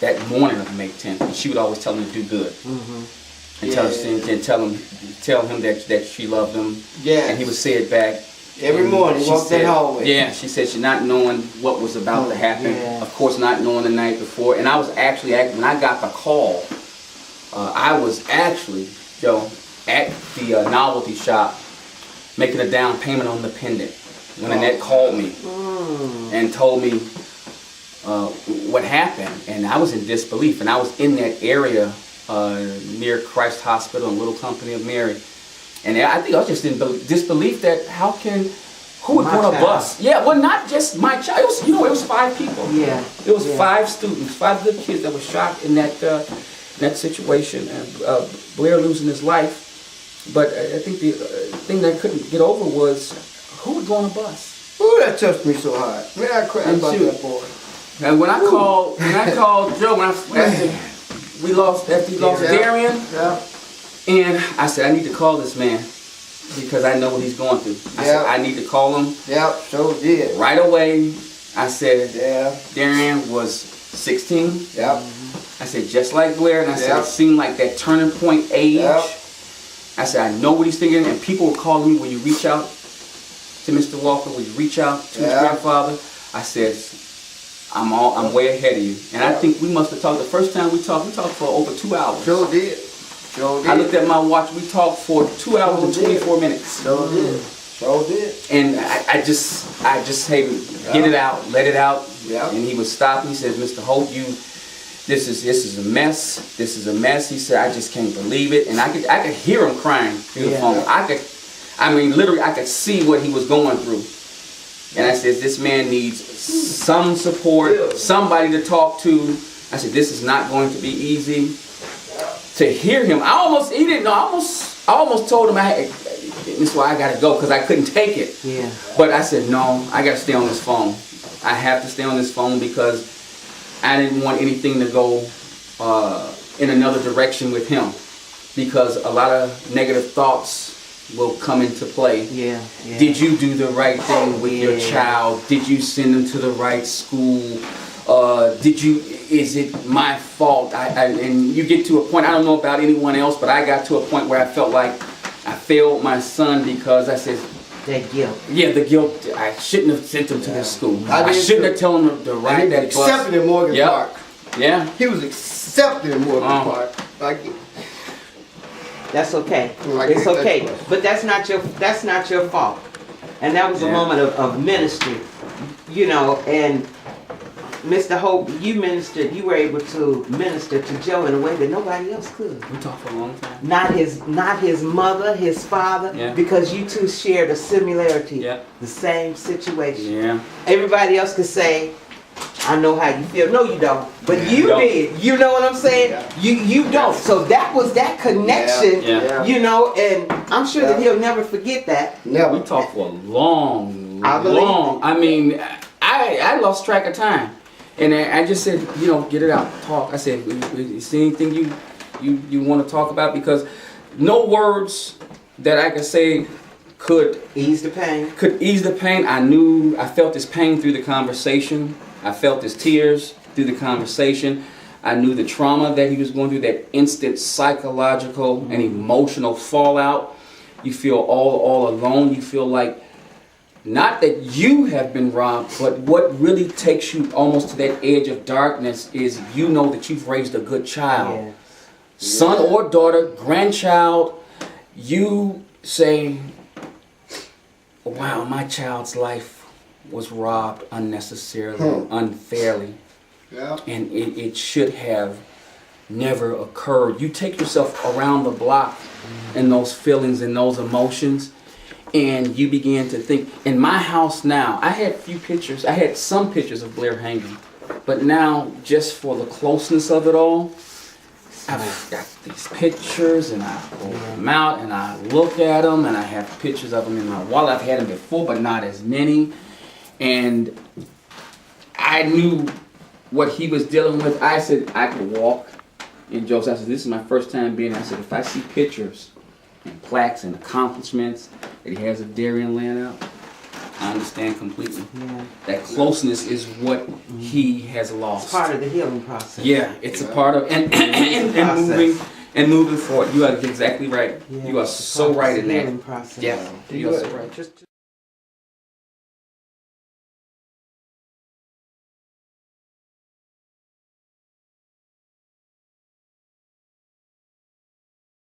that morning of May 10th, and she would always tell him to do good. And tell him that she loved him. Yeah. And he would say it back. Every morning, he walked that hallway. Yeah, she said she not knowing what was about to happen. Yeah. Of course, not knowing the night before. And I was actually, when I got the call, I was actually, at the novelty shop making a down payment on the pendant when Annette called me and told me what happened. And I was in disbelief. And I was in that area near Christ Hospital and Little Company of Mary. And I think I was just in disbelief that who would go on a bus? Yeah, well, not just my child. It was, it was 5 people. Yeah. It was 5 students, 5 good kids that were shot in that situation. Blair losing his life. But I think the thing that I couldn't get over was who would go on a bus? Ooh, that touched me so hard. Man, I cried about that boy. And when I called Joe, after he lost Derrion. Yeah. And I said, I need to call this man because I know what he's going through. I said, I need to call him. Yeah, so did. Right away, I said, Derrion was 16. Yeah. I said, just like Blair. And I said, it seemed like that turning point age. Yep. I said, I know what he's thinking. And people were calling me, will you reach out to Mr. Walker? Will you reach out to his grandfather? I said, I'm way ahead of you. And I think we must have talked, the first time we talked for over 2 hours. Sure did. I looked at my watch. We talked for 2 hours and 24 minutes. Sure did. Sure did. And I just hey, get it out, let it out. Yeah. And he would stop. He said, Mr. Holt, this is a mess. This is a mess. He said, I just can't believe it. And I could hear him crying through the phone. Literally, I could see what he was going through. And I said, this man needs some support, somebody to talk to. I said, this is not going to be easy. To hear him, I almost told him, this is why I got to go, because I couldn't take it. Yeah. But I said, no, I got to stay on this phone. I have to stay on this phone because I didn't want anything to go in another direction with him, because a lot of negative thoughts will come into play. Yeah. Did you do the right thing with your child? Did you send them to the right school? Is it my fault? And you get to a point, I don't know about anyone else, but I got to a point where I felt like I failed my son because I said, that guilt. Yeah, the guilt. I shouldn't have sent him to this school. I shouldn't have told him to ride that bus. Accepted in Morgan Park. Yeah. He was accepted in Morgan Park. That's okay. It's okay. But that's not your fault. And that was a moment of ministry, and Mr. Hope, you were able to minister to Joe in a way that nobody else could. We talked for a long time. Not his mother, his father, because you two shared a similarity, the same situation. Yeah. Everybody else could say, I know how you feel. No, you don't. But you did. You know what I'm saying? Yeah. You don't. So that was that connection, and I'm sure that he'll never forget that. We talked for a long. I mean, I lost track of time. And I just said, get it out, talk. I said, is there anything you want to talk about? Because no words that I could say could ease the pain. I felt his pain through the conversation. I felt his tears through the conversation. I knew the trauma that he was going through, that instant psychological and emotional fallout. You feel all alone. You feel like, not that you have been robbed, but what really takes you almost to that edge of darkness is you know that you've raised a good child. Son or daughter, grandchild, you say, wow, my child's life was robbed unnecessarily, unfairly. Yeah. And it should have never occurred. You take yourself around the block in those feelings and those emotions, and you begin to think. In my house now, I had some pictures of Blair hanging, but now, just for the closeness of it all, I've got these pictures, and I pull them out, and I look at them, and I have pictures of them in my wallet. I've had them before, but not as many. And I knew what he was dealing with. I said I could walk in Joesph. I said, this is my first time being here. I said, if I see pictures and plaques and accomplishments that he has of Derrion laying out, I understand completely. Yeah. That closeness is what he has lost. It's part of the healing process. Yeah, it's a part of and moving forward. You are exactly right. Yeah, you are so right in that. Process. Yeah, you are so right.